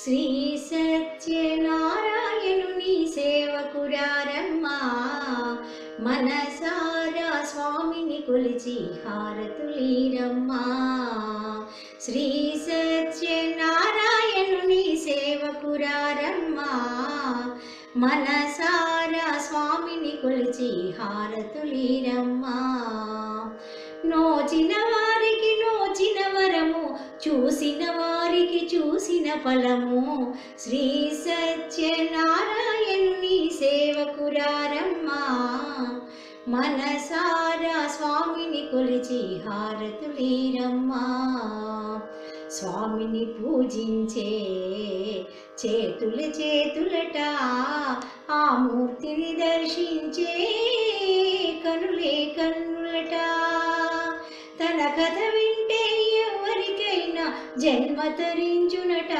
శ్రీ సత్యనారాయణుని సేవకురారమ్మా, మనసారా స్వామిని కొలిచి హారతులీరమ్మా. శ్రీ సత్యనారాయణుని సేవకురారమ్మా, మనసారా స్వామిని కొలిచి హారతులీరమ్మా. నోచిన వారికి నోచిన వరము, చూసిన వారికి చూసిన ఫలము. శ్రీ సత్యనారాయణుని సేవకురారమ్మా, మనసారా స్వామిని కొలిచి హారతులీరమ్మా. స్వామిని పూజించే చేతులు చేతులట, ఆ మూర్తిని దర్శించే కనులే కన్నులట. తన కథ వింటే ఎవరికైనా జన్మ తరించునట.